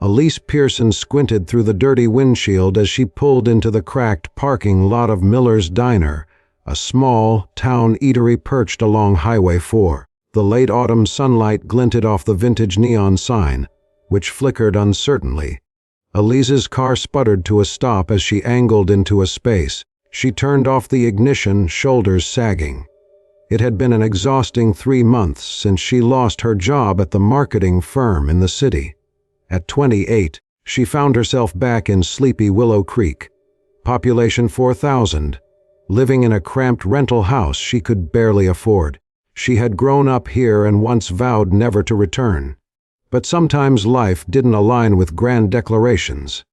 Elise Pearson squinted through the dirty windshield as she pulled into the cracked parking lot of Miller's Diner, a small town eatery perched along Highway 4. The late autumn sunlight glinted off the vintage neon sign, which flickered uncertainly. Elise's car sputtered to a stop as she angled into a space. She turned off the ignition, shoulders sagging. It had been an exhausting 3 months since she lost her job at the marketing firm in the city. At 28, she found herself back in sleepy Willow Creek. Population 4,000. Living in a cramped rental house she could barely afford. She had grown up here and once vowed never to return. But sometimes life didn't align with grand declarations.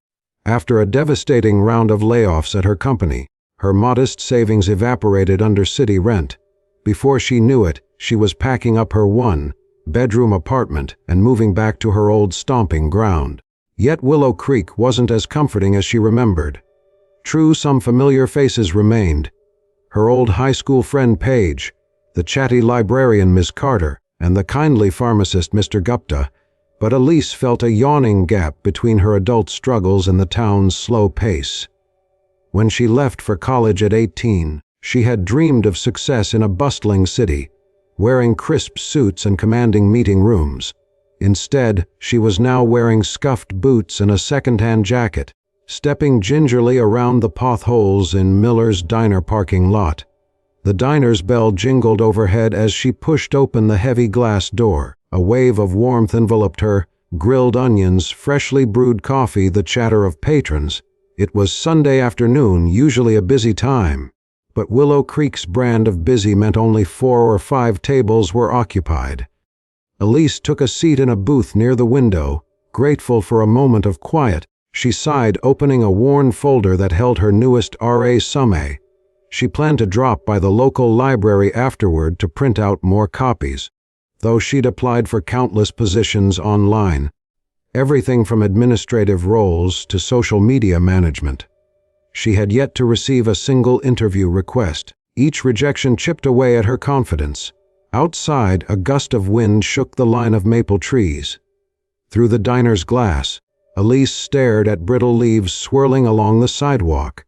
After a devastating round of layoffs at her company, her modest savings evaporated under city rent. Before she knew it, she was packing up her one-bedroom apartment and moving back to her old stomping ground. Yet Willow Creek wasn't as comforting as she remembered. True, some familiar faces remained. Her old high school friend Paige, the chatty librarian Miss Carter, and the kindly pharmacist Mr. Gupta, but Elise felt a yawning gap between her adult struggles and the town's slow pace. When she left for college at 18, she had dreamed of success in a bustling city, wearing crisp suits and commanding meeting rooms. Instead, she was now wearing scuffed boots and a second-hand jacket, stepping gingerly around the potholes in Miller's Diner parking lot. The diner's bell jingled overhead as she pushed open the heavy glass door. A wave of warmth enveloped her, grilled onions, freshly brewed coffee, the chatter of patrons. It was Sunday afternoon, usually a busy time. But Willow Creek's brand of busy meant only 4 or 5 tables were occupied. Elise took a seat in a booth near the window, grateful for a moment of quiet. She sighed, opening a worn folder that held her newest RA Summé. She planned to drop by the local library afterward to print out more copies, though she'd applied for countless positions online, everything from administrative roles to social media management. She had yet to receive a single interview request. Each rejection chipped away at her confidence. Outside, a gust of wind shook the line of maple trees. Through the diner's glass, Elise stared at brittle leaves swirling along the sidewalk.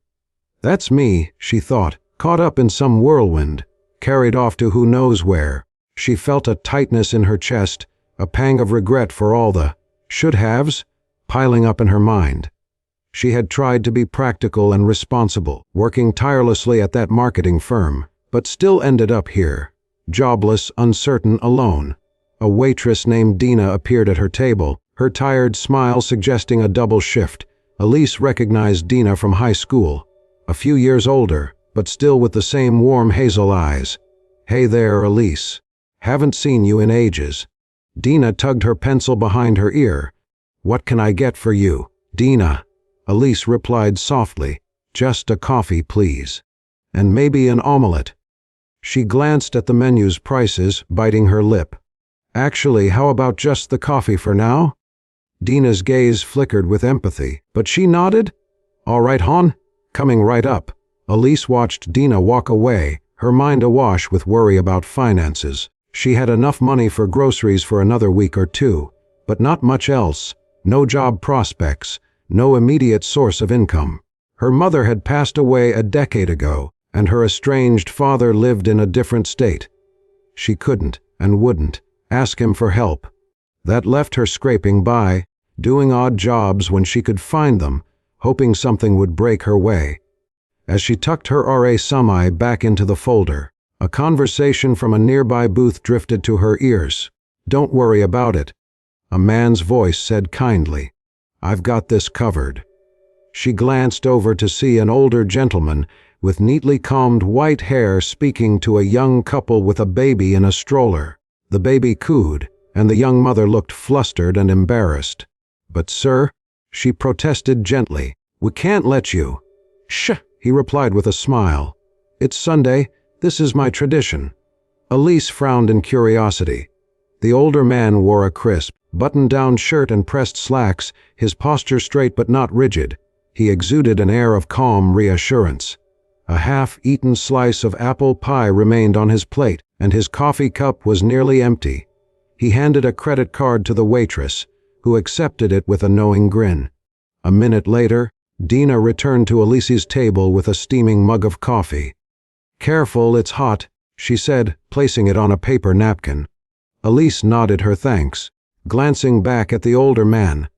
"That's me," she thought, caught up in some whirlwind, carried off to who knows where. She felt a tightness in her chest, a pang of regret for all the should-haves piling up in her mind. She had tried to be practical and responsible, working tirelessly at that marketing firm, but still ended up here, jobless, uncertain, alone. A waitress named Dina appeared at her table, her tired smile suggesting a double shift. Elise recognized Dina from high school, a few years older, but still with the same warm hazel eyes. "Hey there, Elise. Haven't seen you in ages." Dina tugged her pencil behind her ear. "What can I get for you, Dina?" Elise replied softly, "Just a coffee, please. And maybe an omelette." She glanced at the menu's prices, biting her lip. "Actually, how about just the coffee for now?" Dina's gaze flickered with empathy, but she nodded. "All right, hon. Coming right up." Elise watched Dina walk away, her mind awash with worry about finances. She had enough money for groceries for another week or two, but not much else. No job prospects, no immediate source of income. Her mother had passed away a decade ago, and her estranged father lived in a different state. She couldn't, and wouldn't, ask him for help. That left her scraping by, doing odd jobs when she could find them, hoping something would break her way. As she tucked her RA Summé back into the folder, a conversation from a nearby booth drifted to her ears. "Don't worry about it," a man's voice said kindly. "I've got this covered." She glanced over to see an older gentleman with neatly combed white hair speaking to a young couple with a baby in a stroller. The baby cooed, and the young mother looked flustered and embarrassed. "But sir," she protested gently, "we can't let you." "Shh," he replied with a smile. "It's Sunday. This is my tradition." Elise frowned in curiosity. The older man wore a crisp, button-down shirt and pressed slacks, his posture straight but not rigid. He exuded an air of calm reassurance. A half-eaten slice of apple pie remained on his plate, and his coffee cup was nearly empty. He handed a credit card to the waitress, who accepted it with a knowing grin. A minute later, Dina returned to Elise's table with a steaming mug of coffee. "Careful, it's hot," she said, placing it on a paper napkin. Elise nodded her thanks, glancing back at the older man.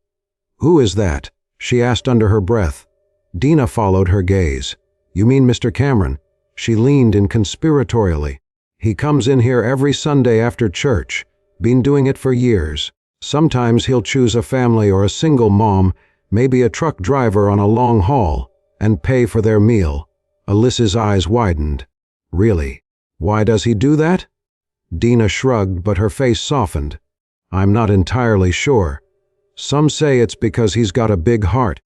"Who is that?" she asked under her breath. Dina followed her gaze. "You mean Mr. Cameron?" She leaned in conspiratorially. "He comes in here every Sunday after church. Been doing it for years. Sometimes he'll choose a family or a single mom, maybe a truck driver on a long haul, and pay for their meal." Elise's eyes widened. "Really? Why does he do that?" Dina shrugged, but her face softened. "I'm not entirely sure. Some say it's because he's got a big heart.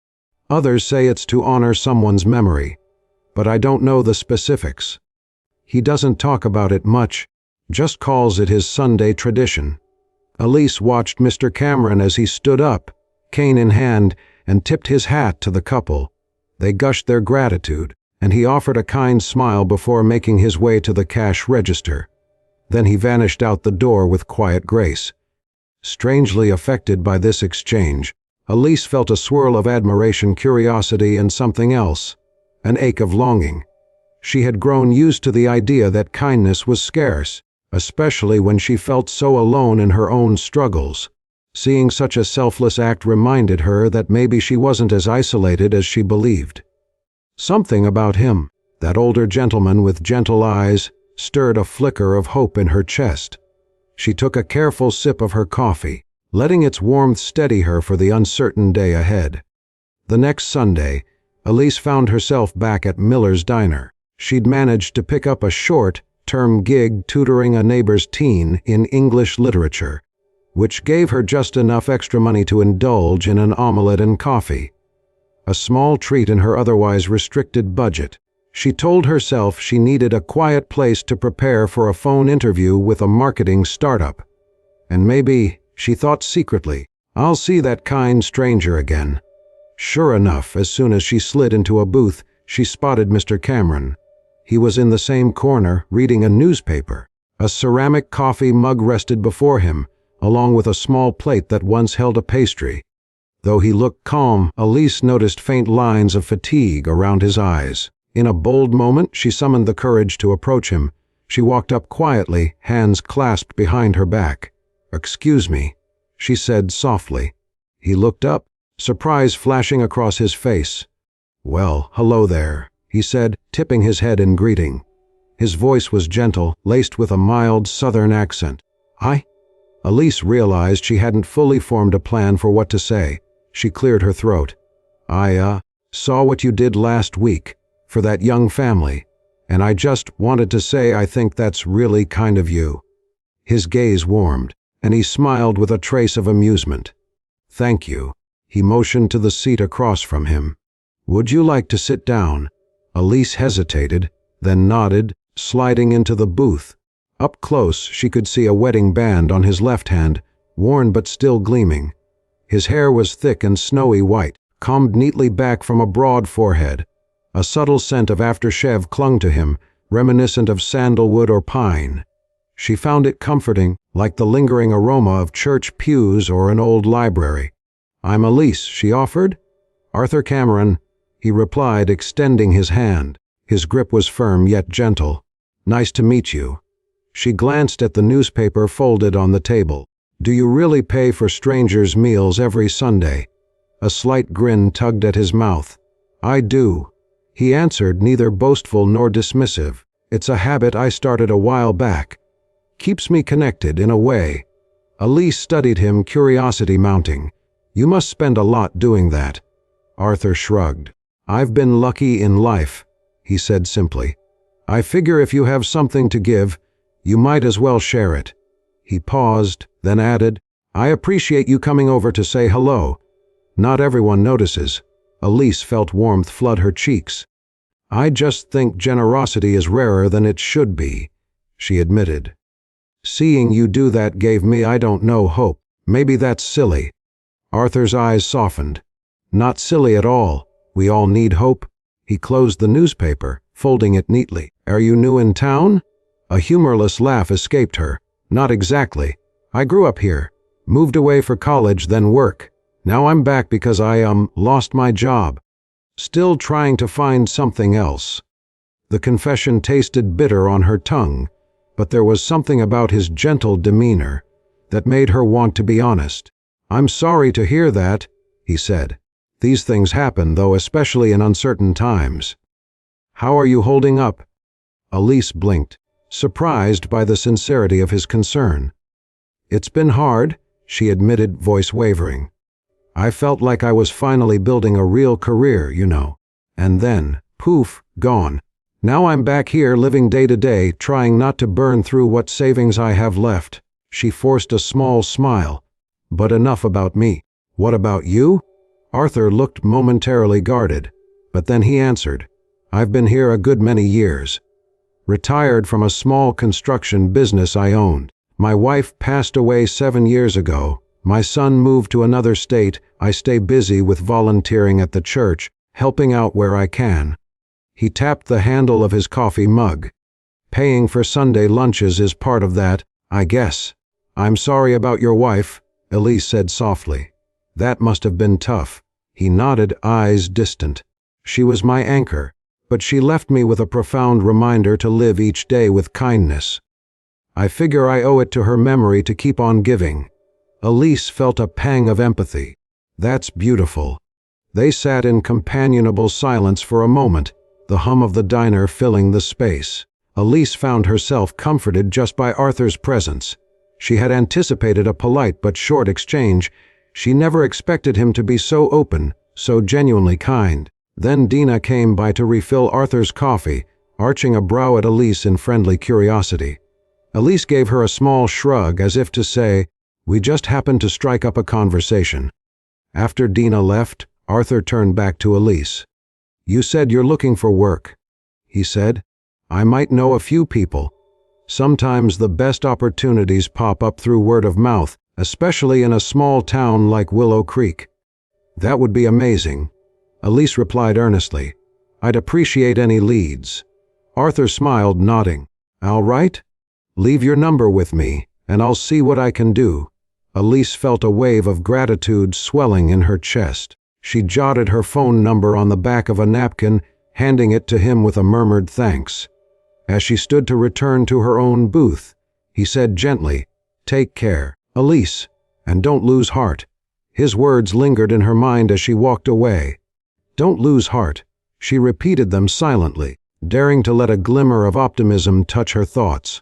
Others say it's to honor someone's memory. But I don't know the specifics. He doesn't talk about it much, just calls it his Sunday tradition." Elise watched Mr. Cameron as he stood up, cane in hand, and tipped his hat to the couple. They gushed their gratitude, and he offered a kind smile before making his way to the cash register. Then he vanished out the door with quiet grace. Strangely affected by this exchange, Elise felt a swirl of admiration, curiosity, and something else, an ache of longing. She had grown used to the idea that kindness was scarce, especially when she felt so alone in her own struggles. Seeing such a selfless act reminded her that maybe she wasn't as isolated as she believed. Something about him, that older gentleman with gentle eyes, stirred a flicker of hope in her chest. She took a careful sip of her coffee, letting its warmth steady her for the uncertain day ahead. The next Sunday, Elise found herself back at Miller's Diner. She'd managed to pick up a short-term gig tutoring a neighbor's teen in English literature, which gave her just enough extra money to indulge in an omelette and coffee. A small treat in her otherwise restricted budget. She told herself she needed a quiet place to prepare for a phone interview with a marketing startup. And maybe, she thought secretly, I'll see that kind stranger again. Sure enough, as soon as she slid into a booth, she spotted Mr. Cameron. He was in the same corner, reading a newspaper. A ceramic coffee mug rested before him, along with a small plate that once held a pastry. Though he looked calm, Elise noticed faint lines of fatigue around his eyes. In a bold moment, she summoned the courage to approach him. She walked up quietly, hands clasped behind her back. "Excuse me," she said softly. He looked up, surprise flashing across his face. "Well, hello there," he said, tipping his head in greeting. His voice was gentle, laced with a mild southern accent. "Hi?" Elise realized she hadn't fully formed a plan for what to say. She cleared her throat. "I saw what you did last week for that young family, and I just wanted to say I think that's really kind of you." His gaze warmed, and he smiled with a trace of amusement. "Thank you." He motioned to the seat across from him. "Would you like to sit down?" Elise hesitated, then nodded, sliding into the booth. Up close, she could see a wedding band on his left hand, worn but still gleaming. His hair was thick and snowy white, combed neatly back from a broad forehead. A subtle scent of aftershave clung to him, reminiscent of sandalwood or pine. She found it comforting, like the lingering aroma of church pews or an old library. "I'm Elise," she offered. "Arthur Cameron," he replied, extending his hand. His grip was firm yet gentle. "Nice to meet you." She glanced at the newspaper folded on the table. "Do you really pay for strangers' meals every Sunday?" A slight grin tugged at his mouth. "I do," he answered, neither boastful nor dismissive. "It's a habit I started a while back. Keeps me connected in a way." Elise studied him, curiosity mounting. "You must spend a lot doing that." Arthur shrugged. "I've been lucky in life," he said simply. "I figure if you have something to give, you might as well share it." He paused, then added, "I appreciate you coming over to say hello. Not everyone notices." Elise felt warmth flood her cheeks. "I just think generosity is rarer than it should be," she admitted. "Seeing you do that gave me, I don't know, hope. Maybe that's silly." Arthur's eyes softened. "Not silly at all. We all need hope." He closed the newspaper, folding it neatly. "Are you new in town?" A humorless laugh escaped her. "Not exactly. I grew up here. Moved away for college, then work. Now I'm back because I lost my job. Still trying to find something else." The confession tasted bitter on her tongue, but there was something about his gentle demeanor that made her want to be honest. "I'm sorry to hear that," he said. "These things happen, though, especially in uncertain times. How are you holding up?" Elise blinked, surprised by the sincerity of his concern. "It's been hard," she admitted, voice wavering. "I felt like I was finally building a real career, you know. And then, poof, gone. Now I'm back here living day to day, trying not to burn through what savings I have left." She forced a small smile. "But enough about me. What about you?" Arthur looked momentarily guarded, but then he answered, "I've been here a good many years. Retired from a small construction business I owned. My wife passed away 7 years ago. My son moved to another state. I stay busy with volunteering at the church, helping out where I can." He tapped the handle of his coffee mug. "Paying for Sunday lunches is part of that, I guess." "I'm sorry about your wife," Elise said softly. "That must have been tough." He nodded, eyes distant. "She was my anchor, but she left me with a profound reminder to live each day with kindness. I figure I owe it to her memory to keep on giving." Elise felt a pang of empathy. "That's beautiful." They sat in companionable silence for a moment, the hum of the diner filling the space. Elise found herself comforted just by Arthur's presence. She had anticipated a polite but short exchange. She never expected him to be so open, so genuinely kind. Then Dina came by to refill Arthur's coffee, arching a brow at Elise in friendly curiosity. Elise gave her a small shrug as if to say, "We just happened to strike up a conversation." After Dina left, Arthur turned back to Elise. "You said you're looking for work," he said. "I might know a few people. Sometimes the best opportunities pop up through word of mouth, especially in a small town like Willow Creek." "That would be amazing," Elise replied earnestly. "I'd appreciate any leads." Arthur smiled, nodding. "All right. Leave your number with me, and I'll see what I can do." Elise felt a wave of gratitude swelling in her chest. She jotted her phone number on the back of a napkin, handing it to him with a murmured thanks. As she stood to return to her own booth, he said gently, "Take care, Elise, and don't lose heart." His words lingered in her mind as she walked away. "Don't lose heart." She repeated them silently, daring to let a glimmer of optimism touch her thoughts.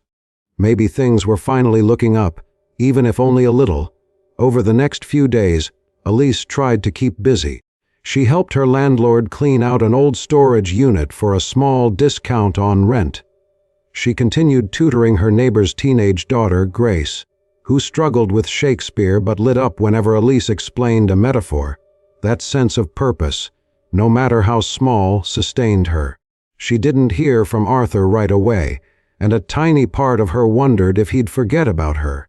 Maybe things were finally looking up, even if only a little. Over the next few days, Elise tried to keep busy. She helped her landlord clean out an old storage unit for a small discount on rent. She continued tutoring her neighbor's teenage daughter, Grace, who struggled with Shakespeare but lit up whenever Elise explained a metaphor. That sense of purpose, no matter how small, sustained her. She didn't hear from Arthur right away, and a tiny part of her wondered if he'd forget about her.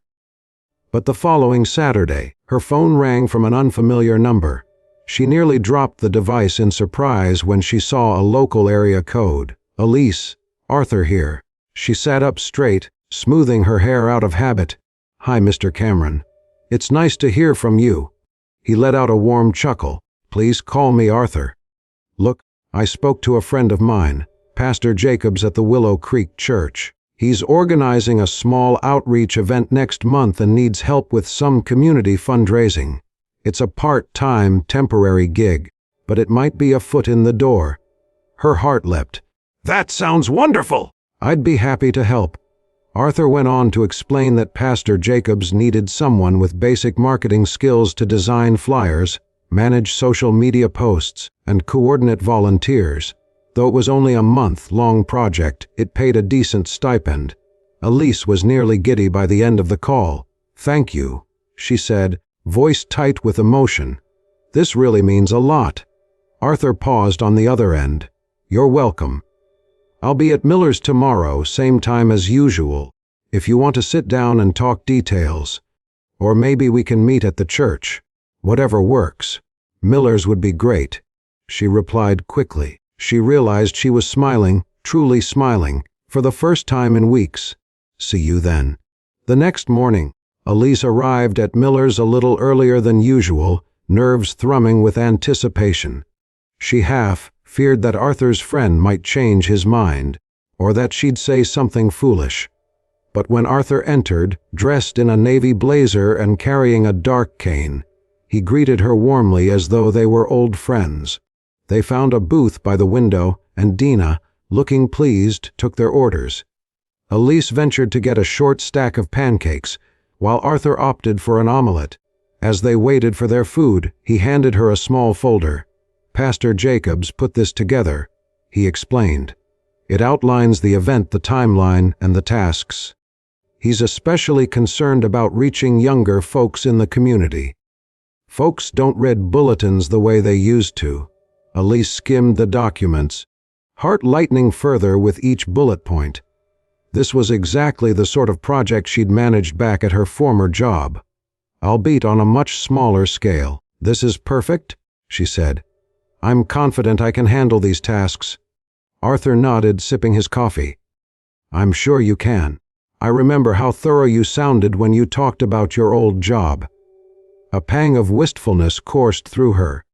But the following Saturday, her phone rang from an unfamiliar number. She nearly dropped the device in surprise when she saw a local area code. "Elise, Arthur here." She sat up straight, smoothing her hair out of habit. "Hi, Mr. Cameron. It's nice to hear from you." He let out a warm chuckle. "Please call me Arthur. Look, I spoke to a friend of mine, Pastor Jacobs at the Willow Creek Church. He's organizing a small outreach event next month and needs help with some community fundraising. It's a part-time, temporary gig, but it might be a foot in the door." Her heart leapt. "That sounds wonderful!" "I'd be happy to help." Arthur went on to explain that Pastor Jacobs needed someone with basic marketing skills to design flyers, manage social media posts, and coordinate volunteers. Though it was only a month-long project, it paid a decent stipend. Elise was nearly giddy by the end of the call. "Thank you," she said, voice tight with emotion. "This really means a lot." Arthur paused on the other end. "You're welcome. I'll be at Miller's tomorrow, same time as usual, if you want to sit down and talk details. Or maybe we can meet at the church. Whatever works." "Miller's would be great," she replied quickly. She realized she was smiling, truly smiling, for the first time in weeks. "See you then." The next morning, Elise arrived at Miller's a little earlier than usual, nerves thrumming with anticipation. She half feared that Arthur's friend might change his mind, or that she'd say something foolish. But when Arthur entered, dressed in a navy blazer and carrying a dark cane, he greeted her warmly as though they were old friends. They found a booth by the window, and Dina, looking pleased, took their orders. Elise ventured to get a short stack of pancakes, while Arthur opted for an omelette. As they waited for their food, he handed her a small folder. "Pastor Jacobs put this together," he explained. "It outlines the event, the timeline, and the tasks. He's especially concerned about reaching younger folks in the community. Folks don't read bulletins the way they used to." Elise skimmed the documents, heart lightening further with each bullet point. This was exactly the sort of project she'd managed back at her former job, albeit on a much smaller scale. "This is perfect," she said. "I'm confident I can handle these tasks." Arthur nodded, sipping his coffee. "I'm sure you can. I remember how thorough you sounded when you talked about your old job." A pang of wistfulness coursed through her.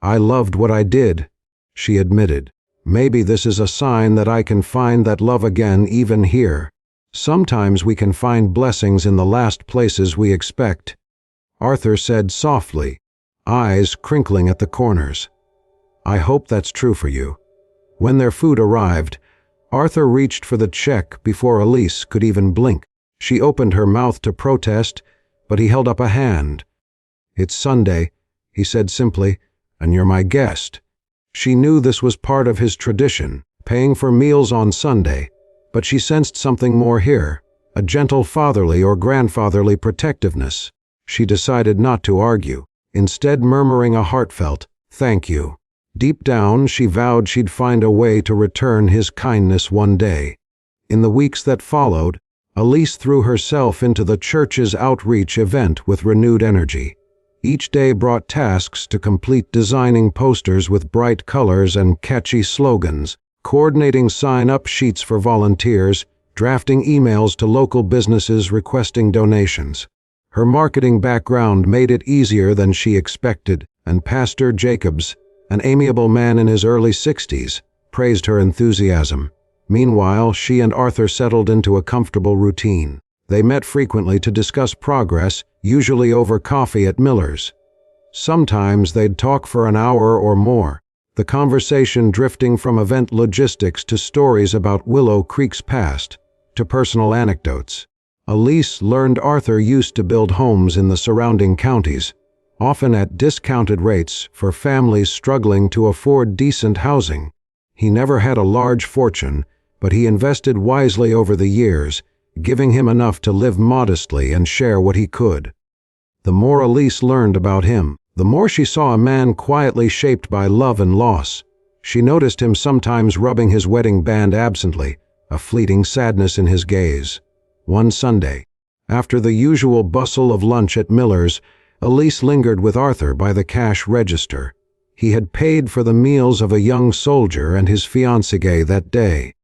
"I loved what I did," she admitted. "Maybe this is a sign that I can find that love again even here. Sometimes we can find blessings in the last places we expect," Arthur said softly, eyes crinkling at the corners. "I hope that's true for you." When their food arrived, Arthur reached for the check before Elise could even blink. She opened her mouth to protest, but he held up a hand. "It's Sunday," he said simply, "and you're my guest." She knew this was part of his tradition, paying for meals on Sunday, but she sensed something more here, a gentle fatherly or grandfatherly protectiveness. She decided not to argue, instead murmuring a heartfelt, "Thank you." Deep down, she vowed she'd find a way to return his kindness one day. In the weeks that followed, Elise threw herself into the church's outreach event with renewed energy. Each day brought tasks to complete: designing posters with bright colors and catchy slogans, coordinating sign-up sheets for volunteers, drafting emails to local businesses requesting donations. Her marketing background made it easier than she expected, and Pastor Jacobs, an amiable man in his early 60s, praised her enthusiasm. Meanwhile, she and Arthur settled into a comfortable routine. They met frequently to discuss progress, usually over coffee at Miller's. Sometimes they'd talk for an hour or more, the conversation drifting from event logistics to stories about Willow Creek's past, to personal anecdotes. Elise learned Arthur used to build homes in the surrounding counties, often at discounted rates for families struggling to afford decent housing. He never had a large fortune, but he invested wisely over the years, giving him enough to live modestly and share what he could. The more Elise learned about him, the more she saw a man quietly shaped by love and loss. She noticed him sometimes rubbing his wedding band absently, a fleeting sadness in his gaze. One Sunday, after the usual bustle of lunch at Miller's, Elise lingered with Arthur by the cash register. He had paid for the meals of a young soldier and his fiancée that day.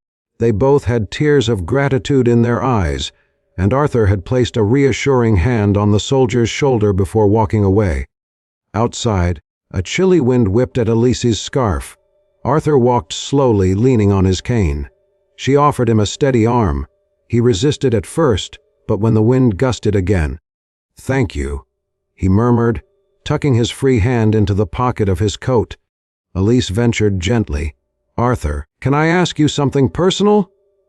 They both had tears of gratitude in their eyes, and Arthur had placed a reassuring hand on the soldier's shoulder before walking away. Outside, a chilly wind whipped at Elise's scarf. Arthur walked slowly, leaning on his cane. She offered him a steady arm. He resisted at first, but when the wind gusted again, "Thank you," he murmured, tucking his free hand into the pocket of his coat. Elise ventured gently, "Arthur, can I ask you something personal?"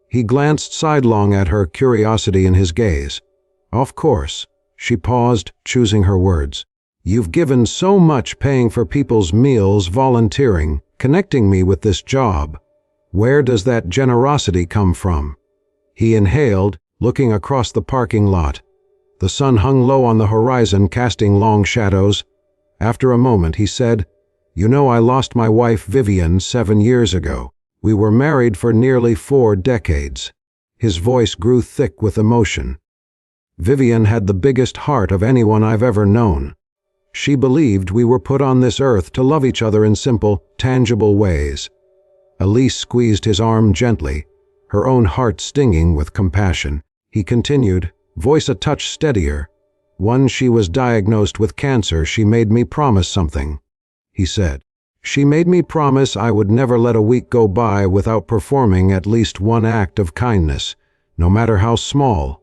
He glanced sidelong at her, curiosity in his gaze. "Of course." She paused, choosing her words. "You've given so much, paying for people's meals, volunteering, connecting me with this job. Where does that generosity come from?" He inhaled, looking across the parking lot. The sun hung low on the horizon, casting long shadows. After a moment, he said, "You know, I lost my wife Vivian 7 years ago. We were married for nearly 4 decades. His voice grew thick with emotion. "Vivian had the biggest heart of anyone I've ever known. She believed we were put on this earth to love each other in simple, tangible ways." Elise squeezed his arm gently, her own heart stinging with compassion. He continued, voice a touch steadier, When she was diagnosed with cancer, she made me promise something," he said. "She made me promise I would never let a week go by without performing at least one act of kindness, no matter how small,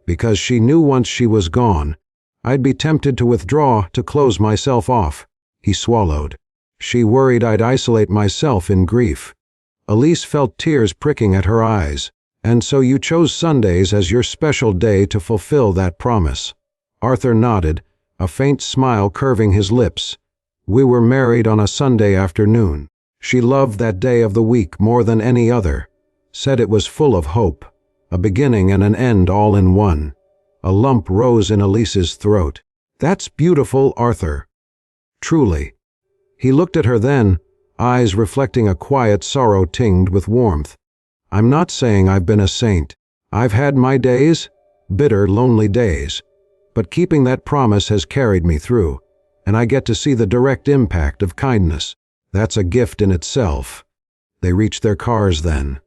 because she knew once she was gone, I'd be tempted to withdraw, to close myself off." He swallowed. "She worried I'd isolate myself in grief." Elise felt tears pricking at her eyes. "And so you chose Sundays as your special day to fulfill that promise." Arthur nodded, a faint smile curving his lips. "We were married on a Sunday afternoon. She loved that day of the week more than any other, said it was full of hope, a beginning and an end all in one." A lump rose in Elise's throat. "That's beautiful, Arthur." "Truly." He looked at her then, eyes reflecting a quiet sorrow tinged with warmth. "I'm not saying I've been a saint. I've had my days, bitter, lonely days. But keeping that promise has carried me through, and I get to see the direct impact of kindness. That's a gift in itself." They reached their cars then.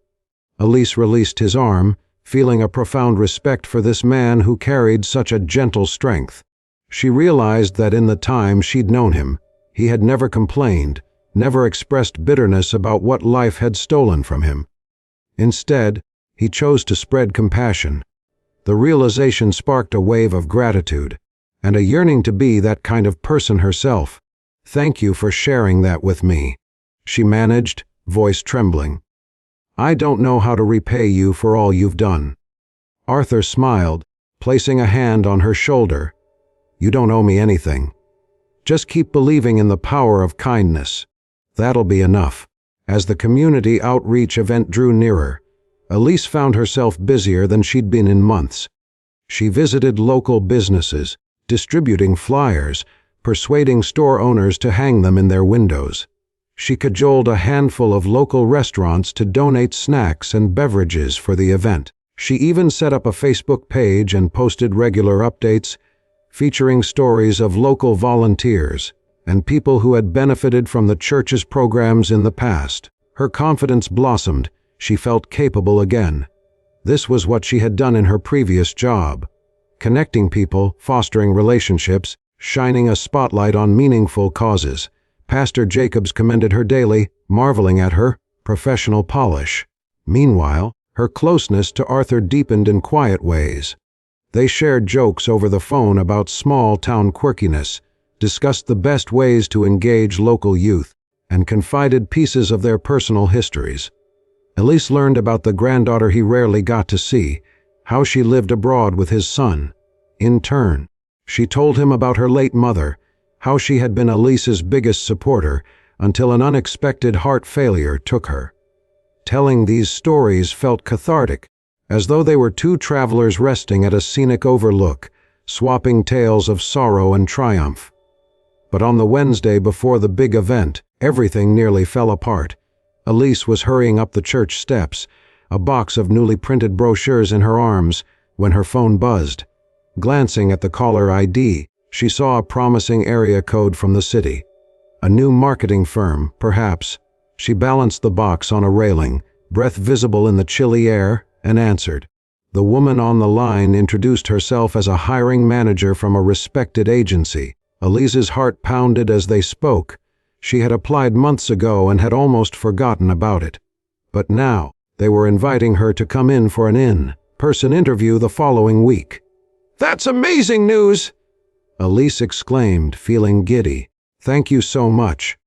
Elise released his arm, feeling a profound respect for this man who carried such a gentle strength. She realized that in the time she'd known him, he had never complained, never expressed bitterness about what life had stolen from him. Instead, he chose to spread compassion. The realization sparked a wave of gratitude, and a yearning to be that kind of person herself. "Thank you for sharing that with me," she managed, voice trembling. "I don't know how to repay you for all you've done." Arthur smiled, placing a hand on her shoulder. "You don't owe me anything. Just keep believing in the power of kindness. That'll be enough." As the community outreach event drew nearer, Elise found herself busier than she'd been in months. She visited local businesses, distributing flyers, persuading store owners to hang them in their windows. She cajoled a handful of local restaurants to donate snacks and beverages for the event. She even set up a Facebook page and posted regular updates, featuring stories of local volunteers and people who had benefited from the church's programs in the past. Her confidence blossomed. She felt capable again. This was what she had done in her previous job: connecting people, fostering relationships, shining a spotlight on meaningful causes. Pastor Jacobs commended her daily, marveling at her professional polish. Meanwhile, her closeness to Arthur deepened in quiet ways. They shared jokes over the phone about small-town quirkiness, discussed the best ways to engage local youth, and confided pieces of their personal histories. Elise learned about the granddaughter he rarely got to see, how she lived abroad with his son. In turn, she told him about her late mother, how she had been Elise's biggest supporter until an unexpected heart failure took her. Telling these stories felt cathartic, as though they were two travelers resting at a scenic overlook, swapping tales of sorrow and triumph. But on the Wednesday before the big event, everything nearly fell apart. Elise was hurrying up the church steps, a box of newly printed brochures in her arms, when her phone buzzed. Glancing at the caller ID, she saw a promising area code from the city. A new marketing firm, perhaps. She balanced the box on a railing, breath visible in the chilly air, and answered. The woman on the line introduced herself as a hiring manager from a respected agency. Elise's heart pounded as they spoke. She had applied months ago and had almost forgotten about it. But now, they were inviting her to come in for an in-person interview the following week. "That's amazing news!" Elise exclaimed, feeling giddy. "Thank you so much."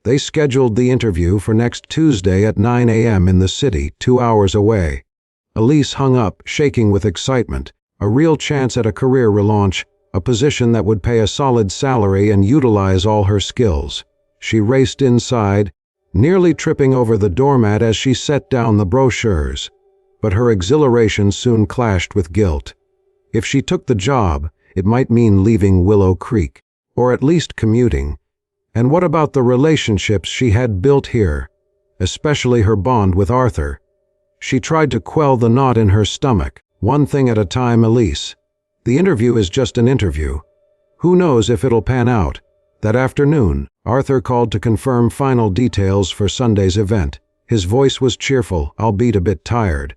They scheduled the interview for next Tuesday at 9 a.m. in the city, 2 hours away. Elise hung up, shaking with excitement. A real chance at a career relaunch, a position that would pay a solid salary and utilize all her skills. She raced inside, nearly tripping over the doormat as she set down the brochures. But her exhilaration soon clashed with guilt. If she took the job, it might mean leaving Willow Creek, or at least commuting. And what about the relationships she had built here, especially her bond with Arthur? She tried to quell the knot in her stomach. One thing at a time, Elise. The interview is just an interview. Who knows if it'll pan out? That afternoon, Arthur called to confirm final details for Sunday's event. His voice was cheerful, albeit a bit tired.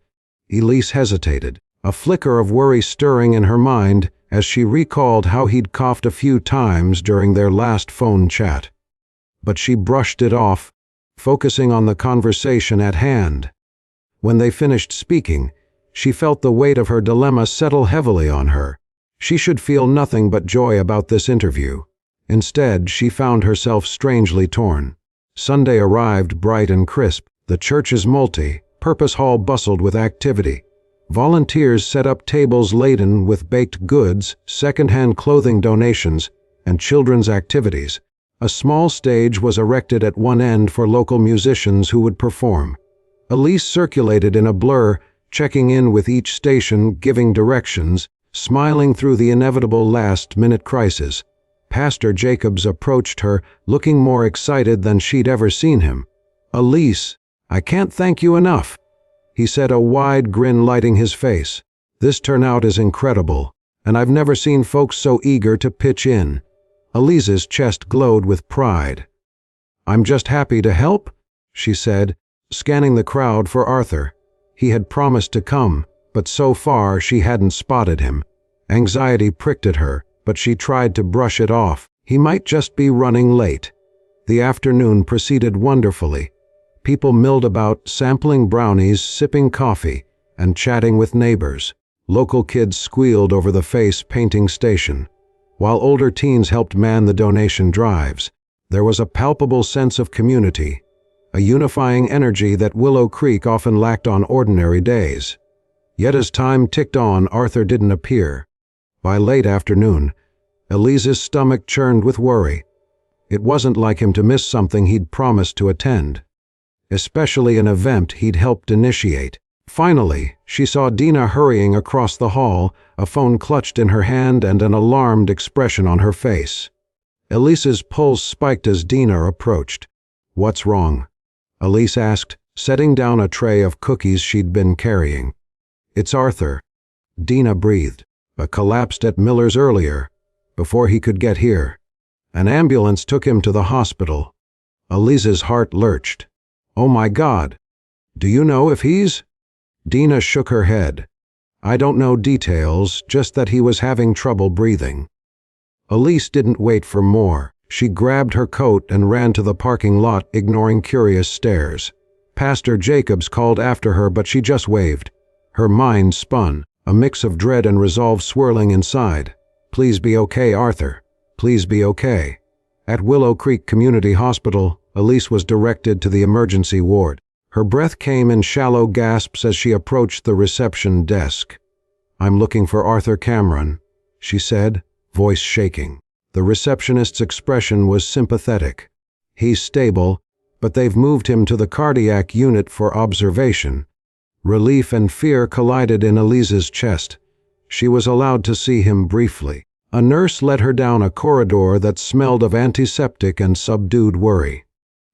Elise hesitated, a flicker of worry stirring in her mind, as she recalled how he'd coughed a few times during their last phone chat. But she brushed it off, focusing on the conversation at hand. When they finished speaking, she felt the weight of her dilemma settle heavily on her. She should feel nothing but joy about this interview. Instead, she found herself strangely torn. Sunday arrived bright and crisp. The church's multi-purpose hall bustled with activity. Volunteers set up tables laden with baked goods, second-hand clothing donations, and children's activities. A small stage was erected at one end for local musicians who would perform. Elise circulated in a blur, checking in with each station, giving directions, smiling through the inevitable last-minute crisis. Pastor Jacobs approached her, looking more excited than she'd ever seen him. "Elise, I can't thank you enough," he said, a wide grin lighting his face. "This turnout is incredible, and I've never seen folks so eager to pitch in." Elise's chest glowed with pride. "I'm just happy to help," she said, scanning the crowd for Arthur. He had promised to come, but so far she hadn't spotted him. Anxiety pricked at her, but she tried to brush it off. He might just be running late. The afternoon proceeded wonderfully. People milled about, sampling brownies, sipping coffee, and chatting with neighbors. Local kids squealed over the face painting station, while older teens helped man the donation drives. There was a palpable sense of community, a unifying energy that Willow Creek often lacked on ordinary days. Yet as time ticked on, Arthur didn't appear. By late afternoon, Elise's stomach churned with worry. It wasn't like him to miss something he'd promised to attend, especially an event he'd helped initiate. Finally, she saw Dina hurrying across the hall, a phone clutched in her hand and an alarmed expression on her face. Elise's pulse spiked as Dina approached. "What's wrong?" Elise asked, setting down a tray of cookies she'd been carrying. "It's Arthur," Dina breathed, but collapsed at Miller's earlier, before he could get here. An ambulance took him to the hospital. Elise's heart lurched. "Oh my God. Do you know if he's—" Dina shook her head. "I don't know details, just that he was having trouble breathing." Elise didn't wait for more. She grabbed her coat and ran to the parking lot, ignoring curious stares. Pastor Jacobs called after her, but she just waved. Her mind spun, a mix of dread and resolve swirling inside. "Please be okay, Arthur. Please be okay." At Willow Creek Community Hospital, Elise was directed to the emergency ward. Her breath came in shallow gasps as she approached the reception desk. "I'm looking for Arthur Cameron," she said, voice shaking. The receptionist's expression was sympathetic. "He's stable, but they've moved him to the cardiac unit for observation." Relief and fear collided in Elise's chest. She was allowed to see him briefly. A nurse led her down a corridor that smelled of antiseptic and subdued worry.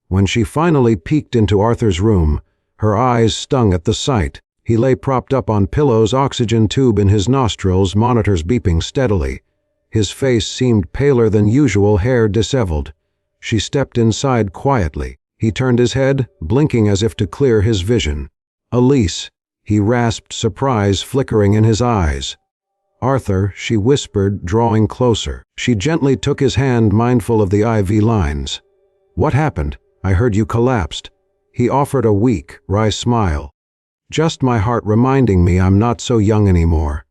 When she finally peeked into Arthur's room, her eyes stung at the sight. He lay propped up on pillows, oxygen tube in his nostrils, monitors beeping steadily. His face seemed paler than usual, hair disheveled. She stepped inside quietly. He turned his head, blinking as if to clear his vision. "Elise," he rasped, surprise flickering in his eyes. "Arthur," she whispered, drawing closer. She gently took his hand, mindful of the IV lines. "What happened? I heard you collapsed." He offered a weak, wry smile. "Just my heart reminding me I'm not so young anymore.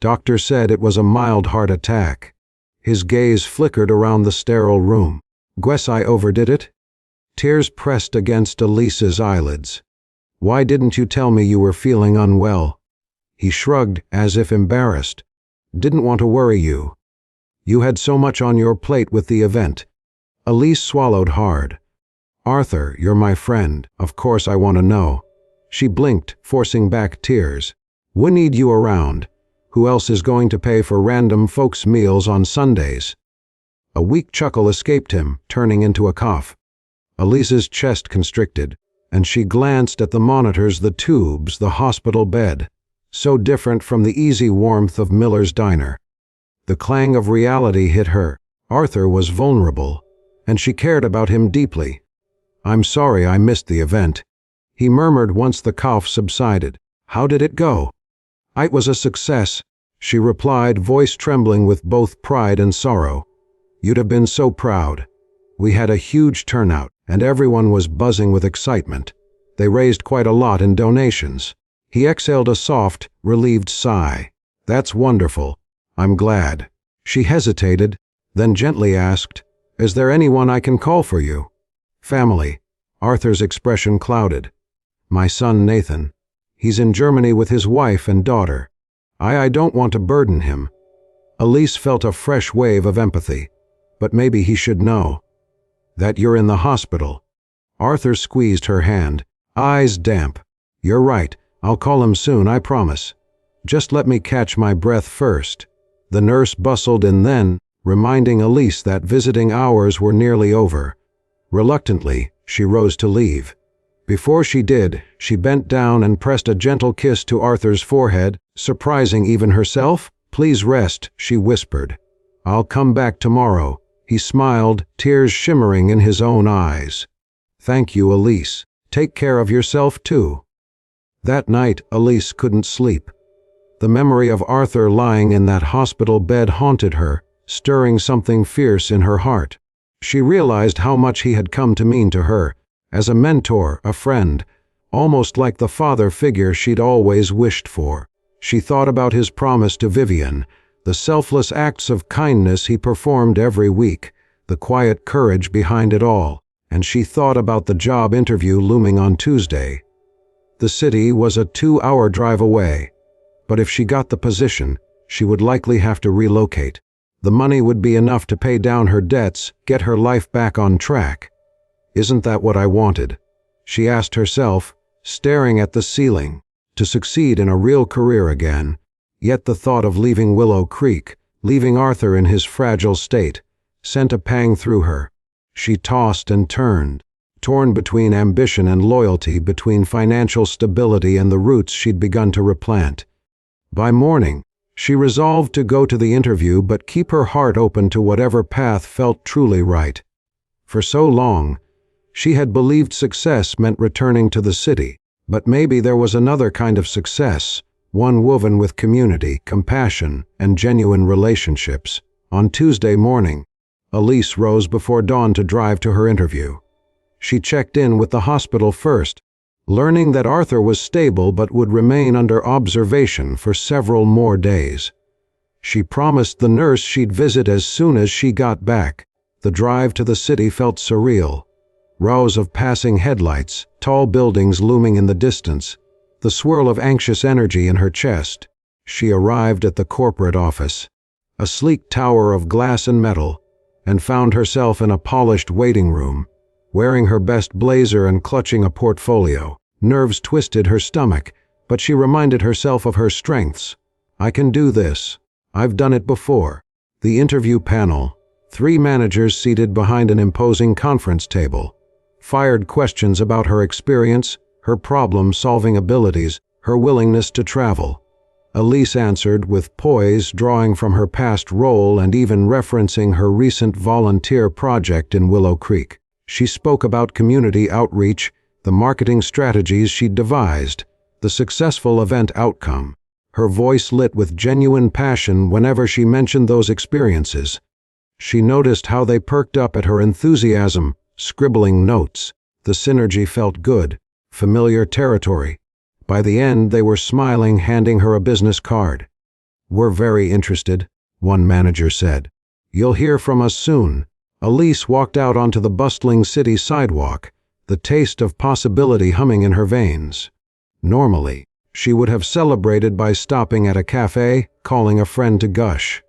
Doctor said it was a mild heart attack." His gaze flickered around the sterile room. "Guess I overdid it?" Tears pressed against Elise's eyelids. "Why didn't you tell me you were feeling unwell?" He shrugged, as if embarrassed. "Didn't want to worry you. You had so much on your plate with the event." Elise swallowed hard. "Arthur, you're my friend. Of course I want to know." She blinked, forcing back tears. "We need you around. Who else is going to pay for random folks' meals on Sundays?" A weak chuckle escaped him, turning into a cough. Elise's chest constricted, and she glanced at the monitors, the tubes, the hospital bed. So different from the easy warmth of Miller's diner. The clang of reality hit her. Arthur was vulnerable, and she cared about him deeply. "I'm sorry I missed the event," he murmured once the cough subsided. "How did it go?" "It was a success," she replied, voice trembling with both pride and sorrow. "You'd have been so proud. We had a huge turnout, and everyone was buzzing with excitement. They raised quite a lot in donations." He exhaled a soft, relieved sigh. "That's wonderful. I'm glad." She hesitated, then gently asked, "Is there anyone I can call for you?" "Family." Arthur's expression clouded. "My son Nathan. He's in Germany with his wife and daughter. I don't want to burden him." Elise felt a fresh wave of empathy. But maybe he should know. "That you're in the hospital." Arthur squeezed her hand, eyes damp. "You're right. I'll call him soon, I promise. Just let me catch my breath first." The nurse bustled in then, reminding Elise that visiting hours were nearly over. Reluctantly, she rose to leave. Before she did, she bent down and pressed a gentle kiss to Arthur's forehead, surprising even herself. "Please rest," she whispered. "I'll come back tomorrow." He smiled, tears shimmering in his own eyes. "Thank you, Elise. Take care of yourself, too." That night, Elise couldn't sleep. The memory of Arthur lying in that hospital bed haunted her, stirring something fierce in her heart. She realized how much he had come to mean to her, as a mentor, a friend, almost like the father figure she'd always wished for. She thought about his promise to Vivian, the selfless acts of kindness he performed every week, the quiet courage behind it all, and she thought about the job interview looming on Tuesday. The city was a 2-hour drive away, but if she got the position, she would likely have to relocate. The money would be enough to pay down her debts, get her life back on track. "Isn't that what I wanted?" she asked herself, staring at the ceiling. To succeed in a real career again. Yet the thought of leaving Willow Creek, leaving Arthur in his fragile state, sent a pang through her. She tossed and turned, torn between ambition and loyalty, between financial stability and the roots she'd begun to replant. By morning, she resolved to go to the interview but keep her heart open to whatever path felt truly right. For so long, she had believed success meant returning to the city, but maybe there was another kind of success, one woven with community, compassion, and genuine relationships. On Tuesday morning, Elise rose before dawn to drive to her interview. She checked in with the hospital first, learning that Arthur was stable but would remain under observation for several more days. She promised the nurse she'd visit as soon as she got back. The drive to the city felt surreal. Rows of passing headlights, tall buildings looming in the distance, the swirl of anxious energy in her chest. She arrived at the corporate office, a sleek tower of glass and metal, and found herself in a polished waiting room. Wearing her best blazer and clutching a portfolio, nerves twisted her stomach, but she reminded herself of her strengths. "I can do this. I've done it before." The interview panel, 3 managers seated behind an imposing conference table, fired questions about her experience, her problem-solving abilities, her willingness to travel. Elise answered with poise, drawing from her past role and even referencing her recent volunteer project in Willow Creek. She spoke about community outreach, the marketing strategies she'd devised, the successful event outcome. Her voice lit with genuine passion whenever she mentioned those experiences. She noticed how they perked up at her enthusiasm, scribbling notes. The synergy felt good, familiar territory. By the end, they were smiling, handing her a business card. "We're very interested," one manager said. "You'll hear from us soon." Elise walked out onto the bustling city sidewalk, the taste of possibility humming in her veins. Normally, she would have celebrated by stopping at a cafe, calling a friend to gush.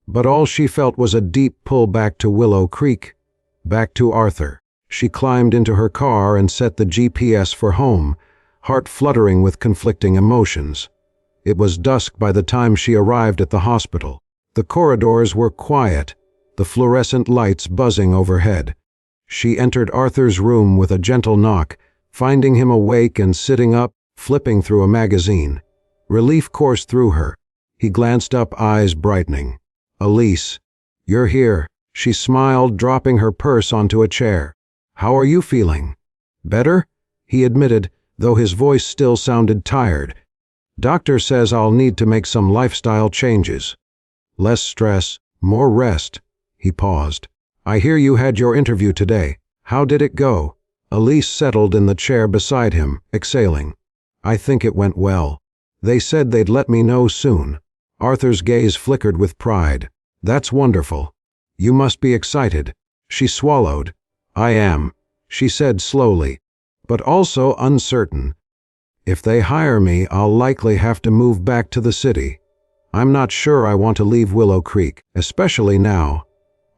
But all she felt was a deep pull back to Willow Creek, back to Arthur. She climbed into her car and set the GPS for home, heart fluttering with conflicting emotions. It was dusk by the time she arrived at the hospital. The corridors were quiet, the fluorescent lights buzzing overhead. She entered Arthur's room with a gentle knock, finding him awake and sitting up, flipping through a magazine. Relief coursed through her. He glanced up, eyes brightening. "Elise, you're here." She smiled, dropping her purse onto a chair. "How are you feeling?" "Better?" he admitted, though his voice still sounded tired. Doctor says I'll need to make some lifestyle changes. Less stress, more rest. He paused. I hear you had your interview today. How did it go? Elise settled in the chair beside him, exhaling. I think it went well. They said they'd let me know soon. Arthur's gaze flickered with pride. That's wonderful. You must be excited. She swallowed. I am, she said slowly, but also uncertain. If they hire me, I'll likely have to move back to the city. I'm not sure I want to leave Willow Creek, especially now.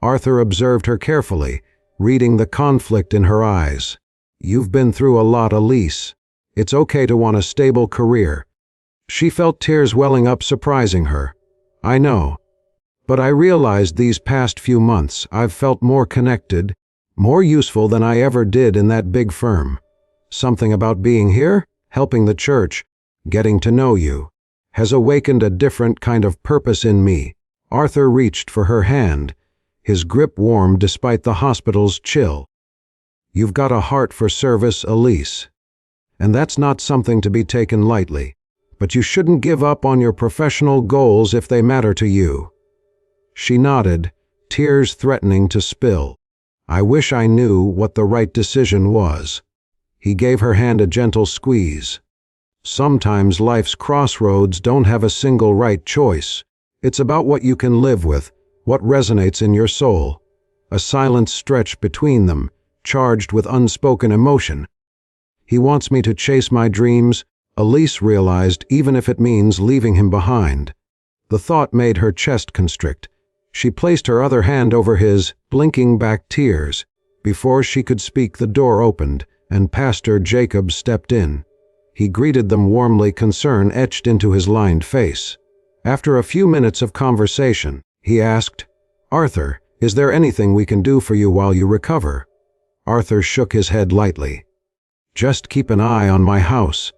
Arthur observed her carefully, reading the conflict in her eyes. You've been through a lot, Elise. It's okay to want a stable career. She felt tears welling up, surprising her. I know. But I realized these past few months I've felt more connected, more useful than I ever did in that big firm. Something about being here, helping the church, getting to know you, has awakened a different kind of purpose in me. Arthur reached for her hand, his grip warm despite the hospital's chill. You've got a heart for service, Elise. And that's not something to be taken lightly. But you shouldn't give up on your professional goals if they matter to you. She nodded, tears threatening to spill. I wish I knew what the right decision was. He gave her hand a gentle squeeze. Sometimes life's crossroads don't have a single right choice. It's about what you can live with, what resonates in your soul. A silence stretched between them, charged with unspoken emotion. He wants me to chase my dreams, Elise realized, even if it means leaving him behind. The thought made her chest constrict. She placed her other hand over his, blinking back tears. Before she could speak, the door opened, and Pastor Jacob stepped in. He greeted them warmly, concern etched into his lined face. After a few minutes of conversation, he asked, Arthur, is there anything we can do for you while you recover? Arthur shook his head lightly. Just keep an eye on my house.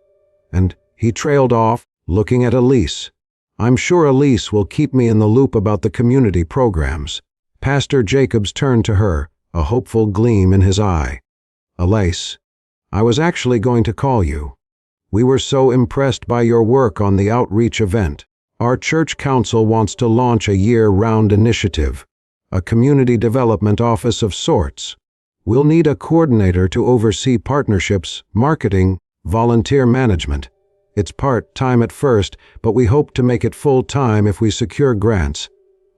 And he trailed off, looking at Elise. I'm sure Elise will keep me in the loop about the community programs. Pastor Jacobs turned to her, a hopeful gleam in his eye. Elise, I was actually going to call you. We were so impressed by your work on the outreach event. Our church council wants to launch a year-round initiative, a community development office of sorts. We'll need a coordinator to oversee partnerships, marketing, volunteer management. It's part-time at first, but we hope to make it full-time if we secure grants.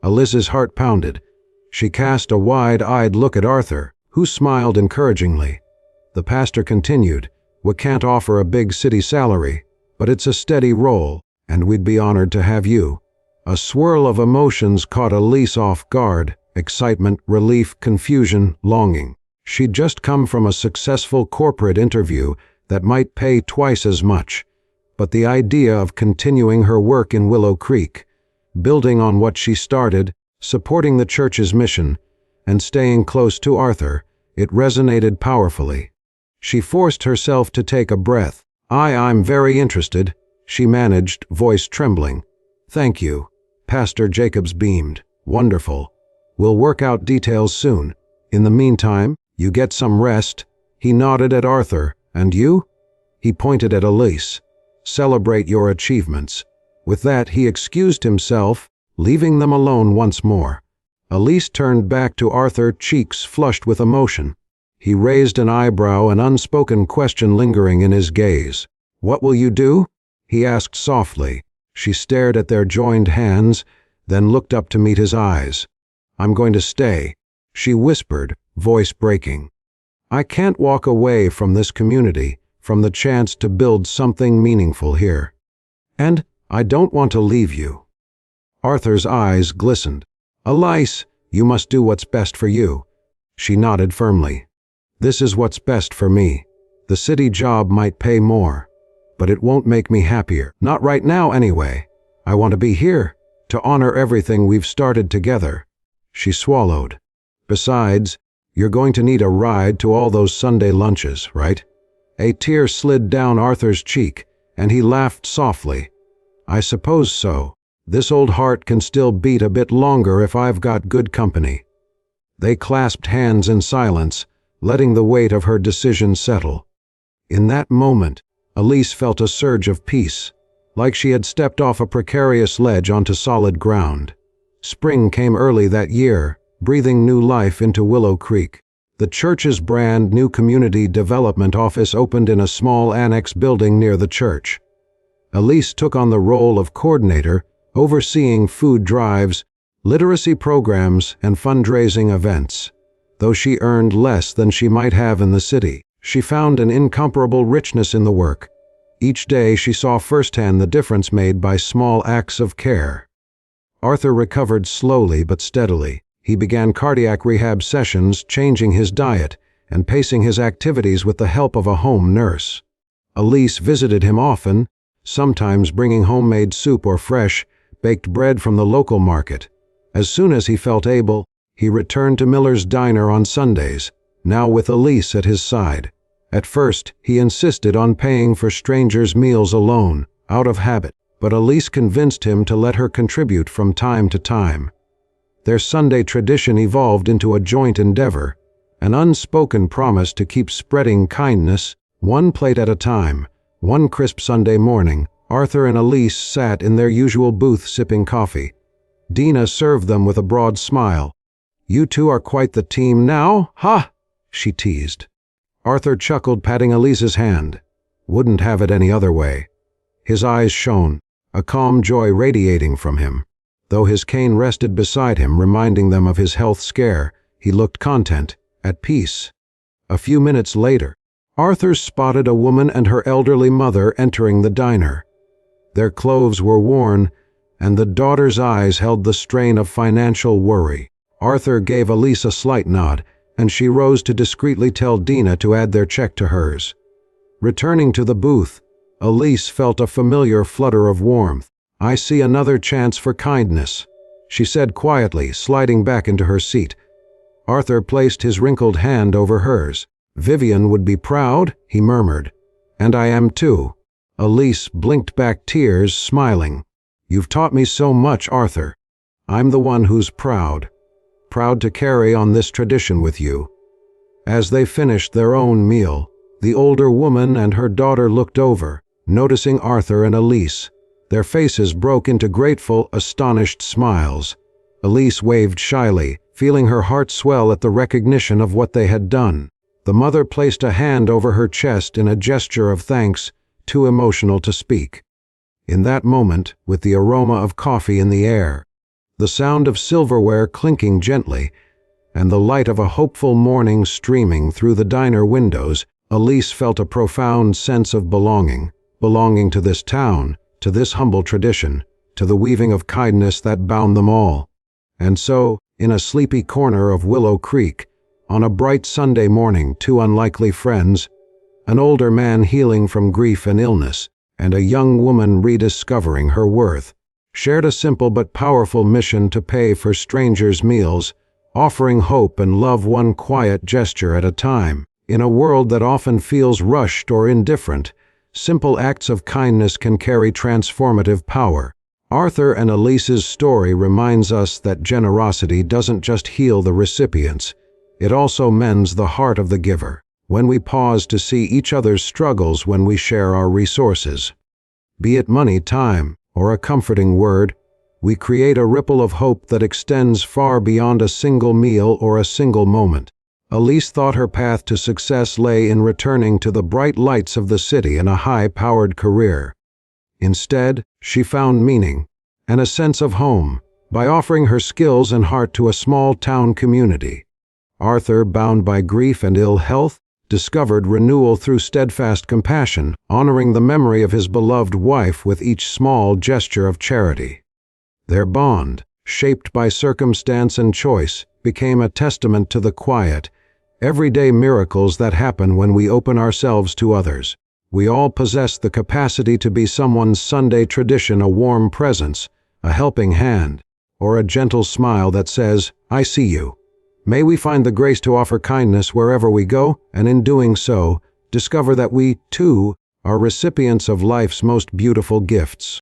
Elise's heart pounded. She cast a wide-eyed look at Arthur, who smiled encouragingly. The pastor continued, We can't offer a big city salary, but it's a steady role, and we'd be honored to have you. A swirl of emotions caught Elise off guard, excitement, relief, confusion, longing. She'd just come from a successful corporate interview that might pay twice as much, but the idea of continuing her work in Willow Creek, building on what she started, supporting the church's mission, and staying close to Arthur, it resonated powerfully. She forced herself to take a breath. I'm very interested, she managed, voice trembling. Thank you. Pastor Jacobs beamed. Wonderful. We'll work out details soon. In the meantime, you get some rest. He nodded at Arthur. And you? He pointed at Elise. Celebrate your achievements. With that, he excused himself, leaving them alone once more. Elise turned back to Arthur, cheeks flushed with emotion. He raised an eyebrow, an unspoken question lingering in his gaze. What will you do? He asked softly. She stared at their joined hands, then looked up to meet his eyes. I'm going to stay, she whispered, voice breaking. I can't walk away from this community, from the chance to build something meaningful here. And I don't want to leave you. Arthur's eyes glistened. Elise, you must do what's best for you. She nodded firmly. This is what's best for me. The city job might pay more, but it won't make me happier. Not right now, anyway. I want to be here, to honor everything we've started together. She swallowed. Besides, you're going to need a ride to all those Sunday lunches, right? A tear slid down Arthur's cheek, and he laughed softly. I suppose so. This old heart can still beat a bit longer if I've got good company. They clasped hands in silence, letting the weight of her decision settle. In that moment, Elise felt a surge of peace, like she had stepped off a precarious ledge onto solid ground. Spring came early that year, breathing new life into Willow Creek. The church's brand new community development office opened in a small annex building near the church. Elise took on the role of coordinator, overseeing food drives, literacy programs, and fundraising events. Though she earned less than she might have in the city, she found an incomparable richness in the work. Each day she saw firsthand the difference made by small acts of care. Arthur recovered slowly but steadily. He began cardiac rehab sessions, changing his diet, and pacing his activities with the help of a home nurse. Elise visited him often, sometimes bringing homemade soup or fresh, baked bread from the local market. As soon as he felt able, he returned to Miller's Diner on Sundays, now with Elise at his side. At first, he insisted on paying for strangers' meals alone, out of habit, but Elise convinced him to let her contribute from time to time. Their Sunday tradition evolved into a joint endeavor, an unspoken promise to keep spreading kindness, one plate at a time. One crisp Sunday morning, Arthur and Elise sat in their usual booth sipping coffee. Dina served them with a broad smile. "You two are quite the team now, ha!" she teased. Arthur chuckled, patting Elise's hand. Wouldn't have it any other way. His eyes shone, a calm joy radiating from him. Though his cane rested beside him, reminding them of his health scare, he looked content, at peace. A few minutes later, Arthur spotted a woman and her elderly mother entering the diner. Their clothes were worn, and the daughter's eyes held the strain of financial worry. Arthur gave Elise a slight nod, and she rose to discreetly tell Dina to add their check to hers. Returning to the booth, Elise felt a familiar flutter of warmth. "I see another chance for kindness," she said quietly, sliding back into her seat. Arthur placed his wrinkled hand over hers. "Vivian would be proud," he murmured. "And I am too." Elise blinked back tears, smiling. "You've taught me so much, Arthur. I'm the one who's proud. Proud to carry on this tradition with you." As they finished their own meal, the older woman and her daughter looked over, noticing Arthur and Elise. Their faces broke into grateful, astonished smiles. Elise waved shyly, feeling her heart swell at the recognition of what they had done. The mother placed a hand over her chest in a gesture of thanks, too emotional to speak. In that moment, with the aroma of coffee in the air, the sound of silverware clinking gently, and the light of a hopeful morning streaming through the diner windows, Elise felt a profound sense of belonging to this town, to this humble tradition, to the weaving of kindness that bound them all. And so, in a sleepy corner of Willow Creek, on a bright Sunday morning, two unlikely friends, an older man healing from grief and illness, and a young woman rediscovering her worth, shared a simple but powerful mission to pay for strangers' meals, offering hope and love one quiet gesture at a time. In a world that often feels rushed or indifferent, simple acts of kindness can carry transformative power. Arthur and Elise's story reminds us that generosity doesn't just heal the recipients, it also mends the heart of the giver. When we pause to see each other's struggles, when we share our resources, be it money, time, or a comforting word, we create a ripple of hope that extends far beyond a single meal or a single moment. Elise thought her path to success lay in returning to the bright lights of the city and a high-powered career. Instead, she found meaning and a sense of home by offering her skills and heart to a small town community. Arthur, bound by grief and ill health, discovered renewal through steadfast compassion, honoring the memory of his beloved wife with each small gesture of charity. Their bond, shaped by circumstance and choice, became a testament to the quiet, everyday miracles that happen when we open ourselves to others. We all possess the capacity to be someone's Sunday tradition, a warm presence, a helping hand, or a gentle smile that says, "I see you." May we find the grace to offer kindness wherever we go, and in doing so, discover that we, too, are recipients of life's most beautiful gifts.